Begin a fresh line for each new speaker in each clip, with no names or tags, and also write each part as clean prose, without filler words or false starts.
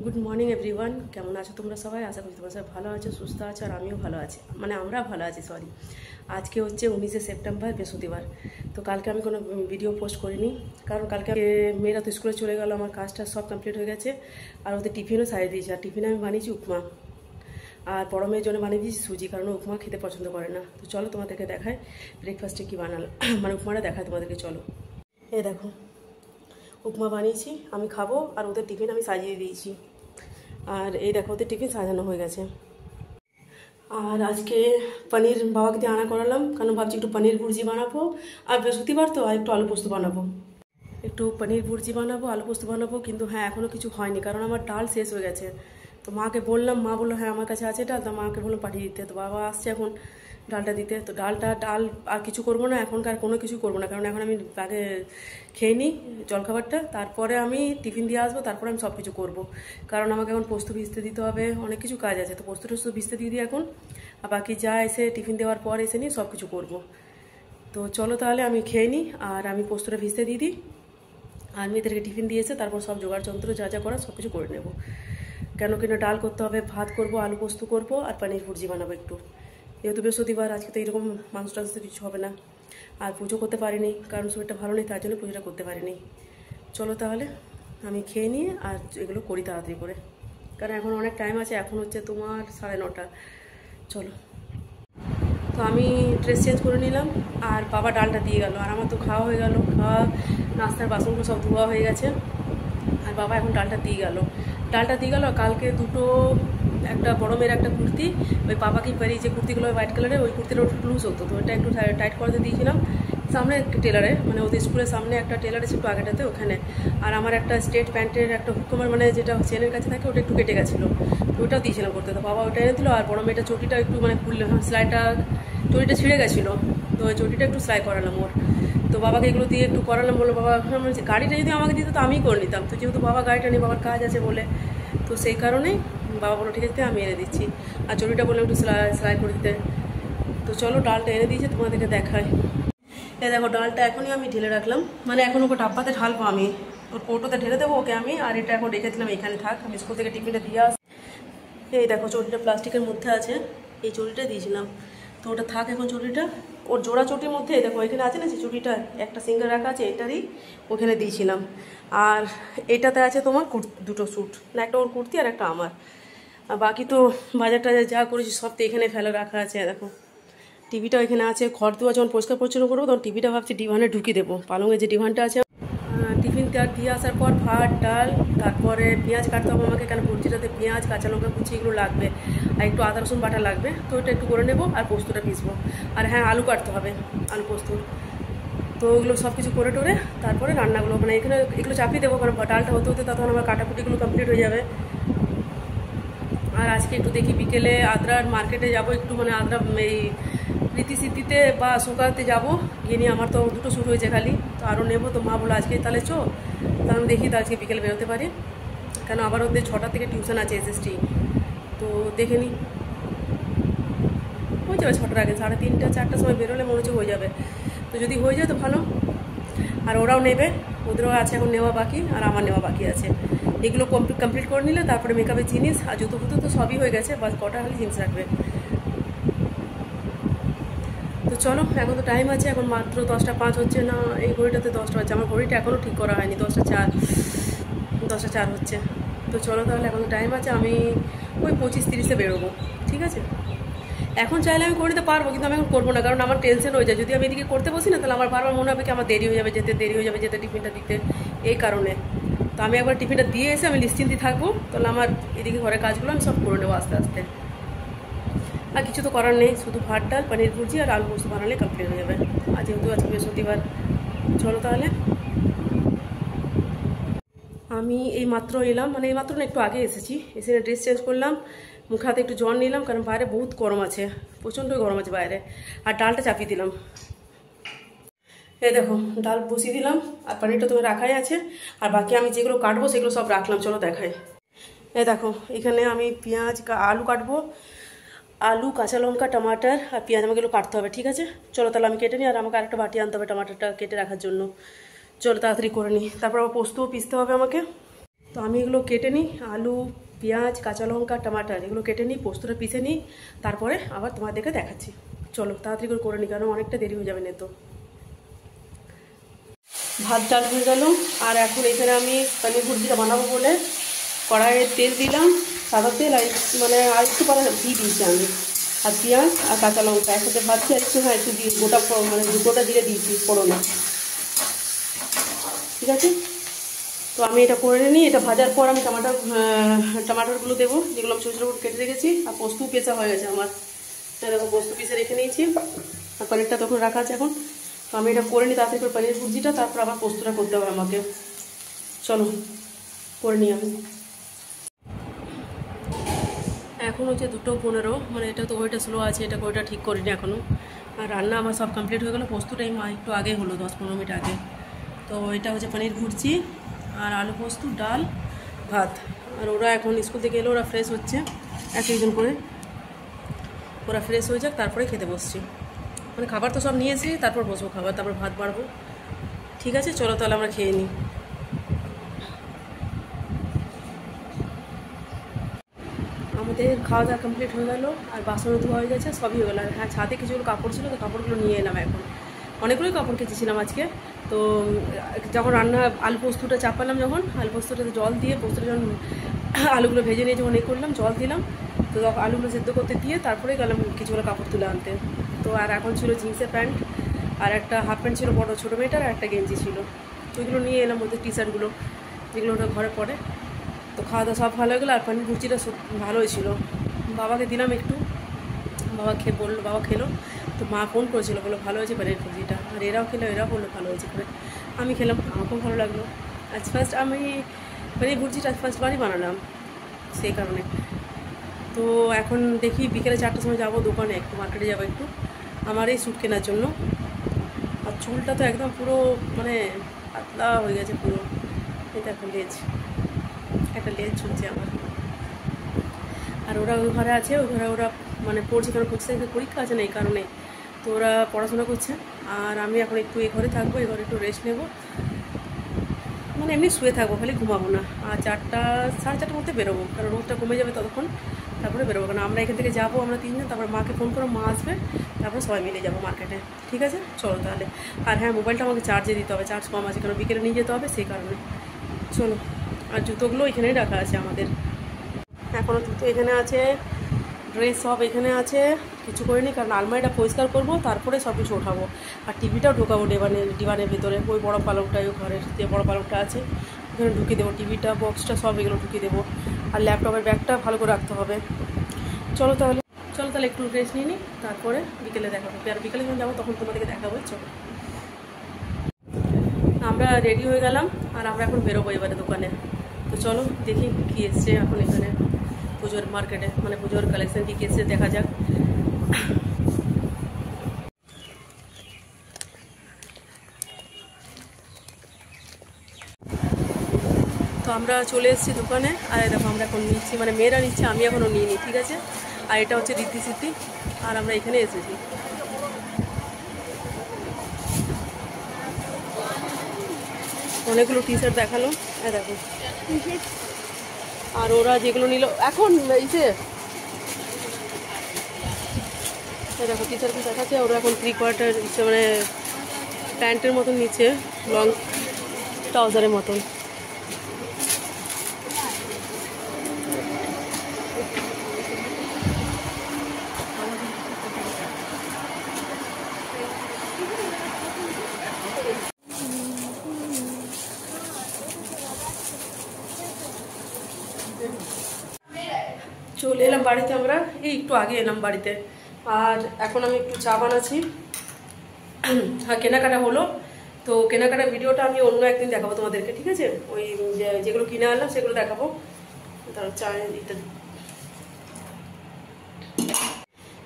Good morning everyone, কেমন আছো তোমরা সবাই? আশা করি তোমরা সবাই ভালো আছো, সুস্থ আছো, আর আমিও ভালো আছি। মানে আমরা ভালো আছি, সরি। আজকে হচ্ছে 19শে সেপ্টেম্বর, বৃহস্পতিবার। তো কালকে আমি কোনো ভিডিও পোস্ট করিনি, কারণ কালকে মেয়েরা তো স্কুলে চলে গেল, আমার কাজটা সব কমপ্লিট হয়ে গেছে। আর ওদের টিফিনও সারিয়ে দিয়েছি। আর টিফিনে আমি বানিয়েছি উপমা, আর বড় মেয়ের জন্য বানিয়ে দিয়েছি সুজি, কারণ উপমা খেতে পছন্দ করে না। তো চলো তোমাদেরকে দেখায় ব্রেকফাস্টে কী বানালাম, মানে উপমাটা দেখায় তোমাদেরকে। চলো, এই দেখো উপমা বানিয়েছি, আমি খাবো। আর ওদের টিফিন আমি সাজিয়ে দিয়েছি। আর এই দেখো ওদের টিফিন সাজানো হয়ে গেছে। আর আজকে পনির বাবাকে দিয়ে আনা করালাম, কারণ ভাবছি একটু পনির ভুর্জি বানাবো। আর বৃহস্পতিবার তো, আর একটু আলু পোস্ত বানাবো। একটু পনির ভুর্জি বানাবো, আলু পোস্ত বানাবো। কিন্তু হ্যাঁ, এখনও কিছু হয়নি, কারণ আমার ডাল শেষ হয়ে গেছে। তো মাকে বললাম, মা বললো হ্যাঁ আমার কাছে আছে ডাল। তো মাকে বললাম পাঠিয়ে দিতে। তো বাবা আসছে এখন ডালটা দিতে। তো ডাল আর কিছু করবো না, এখনকার কোনো কিছু করবো না, কারণ এখন আমি আগে খেয়ে নিই জলখাবারটা, তারপরে আমি টিফিন দিয়ে আসবো, তারপরে আমি সব কিছু করবো। কারণ আমাকে এখন পোস্ত ভিজতে দিতে হবে, অনেক কিছু কাজ আছে। তো পোস্ত ভিজতে দিয়ে দিই এখন, আর বাকি যা এসে টিফিন দেওয়ার পর এসে নিই, সব কিছু করবো। তো চলো তাহলে আমি খেয়ে নিই, আর আমি পোস্তটা ভিজতে দিয়ে দিই। আর মেয়েদেরকে টিফিন দিয়েছে, তারপর সব জোগাড় যন্ত্র যা যা করা সব কিছু করে নেব। কেন কিনা ডাল করতে হবে, ভাত করব, আলু পোস্ত করব, আর পনির ভুর্জি বানাবো একটু। যেহেতু বৃহস্পতিবার, আজকে তো এরকম মাংস টাংস কিছু হবে না। আর পুজো করতে পারিনি, কারণ শরীরটা ভালো নেই, তার জন্য পুজোটা করতে পারিনি। চলো তাহলে আমি খেয়ে নিয়ে আর এগুলো করি তাড়াতাড়ি করে, কারণ এখন অনেক টাইম আছে। এখন হচ্ছে তোমার 9:30। চলো, তো আমি ড্রেস চেঞ্জ করে নিলাম, আর বাবা ডালটা দিয়ে গেল। আর আমার তো খাওয়া হয়ে গেল, খাওয়া নাস্তার বাসনগুলো সব ধোয়া হয়ে গেছে। আর বাবা এখন ডালটা দিয়ে গেল। কালকে দুটো, একটা বড় মেয়ের একটা কুর্তি, ওই বাবাকেই পারি যে কুর্তিগুলো হোয়াইট কালারের, ওই কুর্তিটা একটু লুজ হতো, তো ওটা একটু টাইট করতে দিয়েছিলাম সামনে একটা টেলারে, মানে ওদের স্কুলের সামনে একটা টেলার আছে একটু আগেটাতে, ওখানে। আর আমার একটা স্ট্রেট প্যান্টের একটা হুকমার, মানে যেটা চেনের কাছে থাকে, ওটা একটু কেটে গেছিলো, তো ওটাও দিয়েছিলাম করতে। তো বাবা ওটা এনে দিল। আর বড় মেয়েটা চটিটা একটু মানে চটিটা ছিঁড়ে গেছিলো, তো ওই চটিটা একটু সেলাই করালাম ওর। তো বাবাকে এগুলো দিয়ে একটু করালাম। বললো বাবা, গাড়িটা যদি আমাকে দিত তো আমিই করে নিতাম। তো যেহেতু বাবা গাড়িটা নেই, বাবার কাজ আছে বলে, তো সেই কারণেই বাবা বললো ঠিক আছে আমি এনে দিচ্ছি। আর চটিটা বললাম একটু সেলাই করে দিতে। তো চলো, ডালটা এনে দিয়েছে, তোমাদেরকে দেখায়। এই দেখো ডালটা এখনই আমি ঢেলে রাখলাম, মানে এখন ওকে ডাব্বাতে ঢালবো আমি, ওর কৌটোতে ঢেলে দেবো ওকে আমি। আর এটা এখন রেখে দিলাম এখানে থাক, আমি স্কুল থেকে টিফিনটা দিয়ে আস। এই দেখো চটিটা প্লাস্টিকের মধ্যে আছে, এই চটিটা দিয়েছিলাম, তো ওটা থাক এখন চটিটা। ওর জোড়া চটির মধ্যে দেখো এখানে আছে না, যে চটিটা একটা সিঙ্গেল রাখা আছে, এটারই ওখানে দিয়েছিলাম। আর এটাতে আছে তোমার দুটো স্যুট, না একটা ওর কুর্তি আর একটা আমার। আর বাকি তো বাজারটা যা করেছি সব তো এখানে ফেলে রাখা আছে। দেখো টিভিটাও এখানে আছে। ঘর দুয়ার যখন পরিষ্কার পরিচ্ছন্ন করবো, তখন টিভিটা ভাবছি ডিভানে ঢুকিয়ে দেবো, পালঙে যে ডিভানটা আছে। টিফিন দিয়ে আসার পর ভাত ডাল, তারপরে পেঁয়াজ কাটতে হবে আমাকে, কেন ভুর্জিটাতে পেঁয়াজ কাঁচা লঙ্কা কুচি এগুলো লাগবে, আর একটু আদা রসুন বাটা লাগবে, তো ওটা একটু করে নেবো। আর পোস্তটা পিসবো, আর হ্যাঁ আলু কাটতে হবে, আলু পোস্ত। তো ওগুলো সব কিছু করে টোরে তারপরে রান্নাগুলো, মানে এখানে এগুলো চাপিয়ে দেবো, কারণ ডালটা হতে হতে তখন আমার কাটাকুটিগুলো কমপ্লিট হয়ে যাবে। আর আজকে একটু দেখি বিকেলে আদ্রার মার্কেটে যাব একটু, মানে আদ্রা এই রীতি সিদ্ধিতে বা সুকাতে যাবো, গিয়ে নিয়ে আমার তো দুটো শ্যুট হয়েছে খালি, তো আরও নেবো। তো মা বলো আজকে তাহলে চো, তাহলে আমি দেখি তো আজকে বিকেলে বেরোতে পারি, কেন আবার ওদের 6টা থেকে টিউশন আছে এসএসটি। তো দেখে নিই, হয়ে যাবে 6টার আগে, 3:30 4টার সময় বেরোলে মনে হচ্ছে হয়ে যাবে। তো যদি হয়ে যায় তো ভালো। আর ওরাও নেবে, ওদেরও আছে এখন নেওয়া বাকি, আর আমার নেওয়া বাকি আছে। এগুলো কমপ্লিট করে নিলে তারপরে মেকআপের জিনিস আর জুতো ফুতো তো সবই হয়ে গেছে, বাস কটা খালি জিনিস রাখবে। তো চলো, এখন তো টাইম আছে, এখন মাত্র 10টা 5 হচ্ছে না, এই ঘড়িটাতে 10টা হচ্ছে। আমার ঘড়িটা এখনও ঠিক করা হয়নি, 10টা 4 হচ্ছে। তো চলো তাহলে, এখন তো টাইম আছে, আমি ওই 25-30-এ বেরোবো, ঠিক আছে। এখন চাইলে আমি করে নিতে পারবো, কিন্তু আমি এখন করবো না, কারণ আমার টেনশন হয়ে যায়। যদি আমি এদিকে করতে বসি না, তাহলে আমার বারবার মনে হবে কি আমার দেরি হয়ে যাবে যেতে টিফিনটা দিতে, এই কারণে। তো আমি একবার টিফিনটা দিয়ে এসে আমি নিশ্চিন্তি থাকবো, তাহলে আমার এদিকে ঘরের কাজগুলো আমি সব করে নেবো আস্তে আস্তে। আর কিছু তো করার নেই, শুধু ভাত ডাল পনির ভুর্জি আর আলু পোস্ত বানালে কমপ্লিট হয়ে যাবে। আর যেহেতু আজকে বৃহস্পতিবার, চলো তাহলে। আমি এই মাত্র এলাম, মানে এই মাত্র না একটু আগে এসেছি, এসে ড্রেস চেঞ্জ করলাম, মুখে হাতে একটু জল নিলাম, কারণ বাইরে বহুত গরম আছে, প্রচণ্ডই গরম আছে বাইরে। আর ডালটা চাপিয়ে দিলাম, এই দেখো ডাল বসিয়ে দিলাম। আর পনিরটা তো রাখাই আছে, আর বাকি আমি যেগুলো কাটবো সেগুলো সব রাখলাম, চলো দেখাই। এই দেখো এখানে আমি পেঁয়াজ আলু কাটবো, আলু কাঁচা লঙ্কা টমাটার আর পেঁয়াজ আমাকে এগুলো কাটতে হবে, ঠিক আছে। চলো তাহলে আমি কেটে নিই, আর আমাকে আরেকটা বাটি আনতে হবে টমাটারটা কেটে রাখার জন্য। চলো তাড়াতাড়ি করে নিই, তারপর আবার পোস্তও পিসতে হবে আমাকে। তো তো আমি এগুলো কেটে নিই, আলু, পেঁয়াজ, কাঁচা লঙ্কা, টমাটার এগুলো কেটে নিই, পোস্তটা পিষে নিই, তারপরে আবার তোমাদেরকে দেখাচ্ছি। চলো তাড়াতাড়ি করে নিই, কারণ অনেকটা দেরি হয়ে যাবে না। তো ভাত ডাল হয়ে গেল, আর এখন এখানে আমি পনির ভুর্জিটা বানাবো বলে কড়াইয়ে তেল দিলাম, সাদা তেল, আর মানে আর একটু পরে ঘি দিয়েছি আমি, আর পেঁয়াজ আর কাঁচা লঙ্কা একসাথে ভাজছি, আর একটু একটু দিয়ে গোটা মানে গোটা দিয়ে দিয়েছি ফোড়নে, ঠিক আছে। তো আমি এটা করে নিই, এটা ভাজার পর আমি টমাটারগুলো দেবো, যেগুলো আমি ছোটো ছোটো কেটে রেখেছি, আর পোস্ত পেঁচা হয়ে গেছে আমার, দেখো পোস্ত পিসে রেখে নিয়েছি, আর পনিরটা তখন রাখা আছে এখন। তো আমি এটা করে নিই তাড়াতাড়ি করে পনির ভুর্জিটা, তারপর আবার পোস্তটা করতে হবে আমাকে। চলো করে নিই আমি। এখন হচ্ছে 2:15, মানে এটা তো ওইটা স্লো আছে, এটা ওইটা ঠিক করিনি এখনও। আর রান্না আমার সব কমপ্লিট হয়ে গেলো, পোস্ত টাইম একটু আগে হলো, 10-15 মিনিট আগে। তো এটা হচ্ছে পনির ভুর্জি আর আলু পোস্ত, ডাল, ভাত। আর ওরা এখন স্কুল থেকে এলো, ওরা ফ্রেশ হচ্ছে এক একজন করে, ওরা ফ্রেশ হয়ে যাক তারপরে খেতে বসছি। মানে খাবার তো সব নিয়েছি, তারপর বসবো খাবার, তারপর ভাত বাড়বো। ঠিক আছে, চলো তাহলে আমরা খেয়ে নিই। আমাদের খাওয়া দাওয়া কমপ্লিট হয়ে গেলো, আর বাসনও ধোয়া হয়ে গেছে, সবই হয়ে গেলো। আর হ্যাঁ, ছাদে কিছুগুলো কাপড় ছিল, তো কাপড়গুলো নিয়ে এলাম এখন। অনেকগুলোই কাপড় কেচেছিলাম আজকে। তো যখন রান্না আলু পোস্তটা চাপালাম, যখন আলু পোস্তটাতে জল দিয়ে, পোস্তটা যখন আলুগুলো ভেজে নিয়ে যখন করলাম, জল দিলাম, তো তখন আলুগুলো সেদ্ধ করতে দিয়ে তারপরে গেলাম কিছুগুলো কাপড় তুলে আনতে। তো আর এখন ছিল জিন্সের প্যান্ট, আর একটা হাফ প্যান্ট ছিল বড় ছোটো মেয়েটার, আর একটা গেঞ্জি ছিল, তো ওইগুলো নিয়ে এলাম, ওদের টি শার্টগুলো, যেগুলো ওটা ঘরে পড়ে। তো খাওয়া দাওয়া সব ভালো হয়ে গেলো, আর পনির ভুর্জিটা ভালোই ছিল। বাবাকে দিলাম একটু, বাবা বললো, বাবা খেলো। তো মা ফোন করেছিল, বললো ভালো হয়েছে পনির ভুর্জিটা, আর এরাও খেলো, এরাও বললো ভালো হয়েছে করে। আমি খেলাম, আমাকেও ভালো লাগলো। আজ ফার্স্ট আমি পনির ভুর্জিটা ফার্স্টবারই বানালাম, সেই কারণে। তো এখন দেখি বিকেলে 4টার সময় যাবো দোকানে, একটু মার্কেটে যাবো একটু আমার এই স্যুট কেনার জন্য। আর চুলটা তো একদম পুরো মানে পাতলা হয়ে গেছে পুরো, এটা একটা লেজ ঝুলছে আমার। আর ওরা ওই ঘরে আছে, ওই ঘরে ওরা মানে পড়ছে, কারণ 25 তারিখে পরীক্ষা আছে না, এই কারণে। তো ওরা পড়াশোনা করছে, আর আমি এখন একটু এই ঘরে থাকবো, এই ঘরে একটু রেস্ট নেবো, মানে এমনি শুয়ে থাকবো, খালি ঘুমাবো না। আর 4:30-4:30 মধ্যে বেরোবো, কারণ রোদটা কমে যাবে ততক্ষণ, তারপরে বেরোবো। কারণ আমরা এখান থেকে যাবো, আমরা 3 জন, তারপর মাকে ফোন করো, মা আসবে, তারপরে সবাই মিলে যাবো মার্কেটে। ঠিক আছে, চলো তাহলে। আর হ্যাঁ, মোবাইলটা আমাকে চার্জে দিতে হবে, চার্জ কম আছে, কারণ বিকেলে নিয়ে যেতে হবে, সেই কারণে। চলো, আর জুতোগুলো এখানেই রাখা আছে আমাদের, এখনও জুতো এখানে আছে, ড্রেস সব এখানে আছে, কিছু করিনি, কারণ আলমারিটা পরিষ্কার করবো, তারপরে সব কিছু ওঠাবো। আর টিভিটাও ঢোকাবো ডিবানের ভিতরে, ওই বড়ো পালংটা, ওই ঘরের যে বড়ো পালংটা আছে ওখানে ঢুকিয়ে দেবো, টিভিটা, বক্সটা সব এগুলো ঢুকিয়ে দেবো। আর ল্যাপটপের ব্যাগটা ভালো করে রাখতে হবে। চলো তাহলে একটু রেস্ট নিয়ে নিই, তারপরে বিকেলে দেখাবো। আর বিকেলে যখন যাবো তখন তোমাদেরকে দেখাবো। চলো, আমরা রেডি হয়ে গেলাম, আর আমরা এখন বেরোবো এবারে দোকানে। তো চলো দেখি কী এসছে এখন এখানে পুজোর মার্কেটে, মানে পুজোর কালেকশন কী এসছে দেখা যাক। তো আমরা চলে এসেছি দোকানে, আর দেখো আমরা এখন নিচ্ছি, মানে মেয়েরা নিচ্ছে, আমি এখনও নিইনি, ঠিক আছে। আর এটা হচ্ছে ঋদ্ধি সিদ্ধি, আর আমরা এখানে এসেছি। অনেকগুলো টি শার্ট দেখালো, হ্যাঁ দেখো। আর ওরা যেগুলো নিল এখন দেখো টি শার্ট দেখাচ্ছে, ওরা এখন 3/4 মানে প্যান্টের মতন নিচ্ছে, লং ট্রাউজারের মতন। চলে এলাম বাড়িতে, আমরা এই একটু আগে এলাম বাড়িতে। আর এখন আমি একটু চা বানাচ্ছি, হ্যাঁ কেনাকাটা হলো। তো কেনাকাটা ভিডিওটা আমি অন্য একদিন দেখাবো তোমাদেরকে, ঠিক আছে। ওই যেগুলো কিনে আনলাম সেগুলো দেখাবো। তার চা দিতে,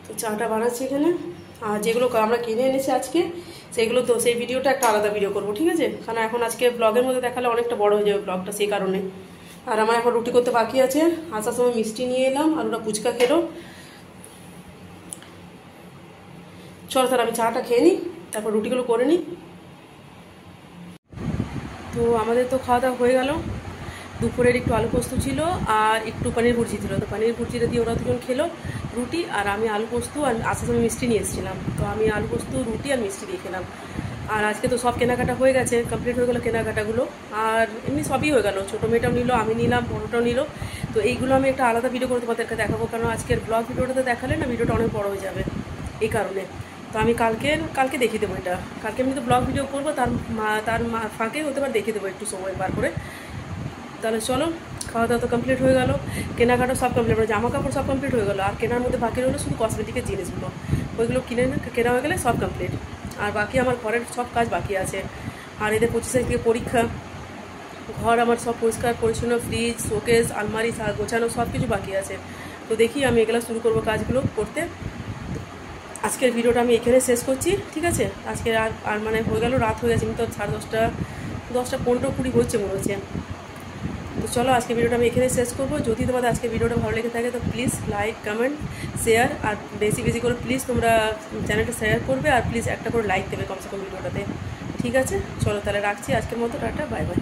তো চাটা বানাচ্ছি এখানে। আর যেগুলো আমরা কিনে এনেছি আজকে, সেগুলো তো সেই ভিডিওটা একটা আলাদা ভিডিও করবো, ঠিক আছে। কারণ এখন আজকে ব্লগের মধ্যে দেখালে অনেকটা বড় হয়ে যাবে ব্লগটা, সেই কারণে। আর আমার এখন রুটি করতে বাকি আছে, আসার সময় মিষ্টি নিয়ে এলাম, আর ওরা ফুচকা খেলো। চলো তাহলে আমি চাটা খেয়ে নিই, তারপর রুটিগুলো করে নিই। তো আমাদের তো খাওয়া দাওয়া হয়ে গেল, দুপুরের একটু আলু পোস্ত ছিল আর একটু পনির ভুর্জি ছিল। তো পনির ভুর্জিটা দিয়ে ওরা দুজন খেলো রুটি, আর আমি আলু পোস্ত আর আসার সময় মিষ্টি নিয়ে এসেছিলাম, তো আমি আলু পোস্ত রুটি আর মিষ্টি দিয়ে খেলাম। আর আজকে তো সব কেনাকাটা হয়ে গেছে, কমপ্লিট হয়ে গেলো কেনাকাটাগুলো, আর এমনি সবই হয়ে গেল। ছোটো মেয়েটাও নিল, আমি নিলাম, বড়োটাও নিল। তো এইগুলো আমি একটা আলাদা ভিডিও করে তোমাদেরকে দেখাবো, কারণ আজকের ব্লগ ভিডিওটাতে দেখালে না ভিডিওটা অনেক বড় হয়ে যাবে, এই কারণে। তো আমি কালকে দেখিয়ে দেবো এটা। কালকে আমি তো ব্লগ ভিডিও করবো, তার ফাঁকে হতে পারে দেখিয়ে দেবো একটু সময় বার করে। তাহলে চলো, খাওয়া দাওয়া তো কমপ্লিট হয়ে গেল, কেনাকাটা সব কমপ্লিট হয়ে, জামা কাপড় সব কমপ্লিট হয়ে গেলো। আর কেনার মধ্যে বাকি রইলো শুধু কসমেটিকের জিনিসগুলো, ওইগুলো কেনা হয়ে গেলে সব কমপ্লিট। আর বাকি আমার ঘরের সব কাজ বাকি আছে। আর এদের 25 তারিখ থেকে পরীক্ষা, ঘর আমার সব পরিষ্কার পরিচ্ছন্ন, ফ্রিজ, শোকেস, আলমারি গোছানো সব কিছু বাকি আছে। তো দেখি আমি এগুলো শুরু করবো কাজগুলো করতে। আজকের ভিডিওটা আমি এখানে শেষ করছি, ঠিক আছে? আজকে আর মানে হয়ে গেল, রাত হয়ে গেছে, তো 10:30, 15-20 হচ্ছে মনে হচ্ছে। তো চলো, আজকে ভিডিওটা আমি এখানে শেষ করবো। যদি তোমাদের আজকে ভিডিওটা ভালো লেগে থাকে তো প্লিজ লাইক, কমেন্ট, শেয়ার, আর বেশি বেশি করে প্লিজ তোমরা চ্যানেলটা শেয়ার করবে, আর প্লিজ একটা করে লাইক দেবে কমসে কম ভিডিওটাতে, ঠিক আছে? চলো তাহলে রাখছি আজকের মতো, টাটা, বাই বাই।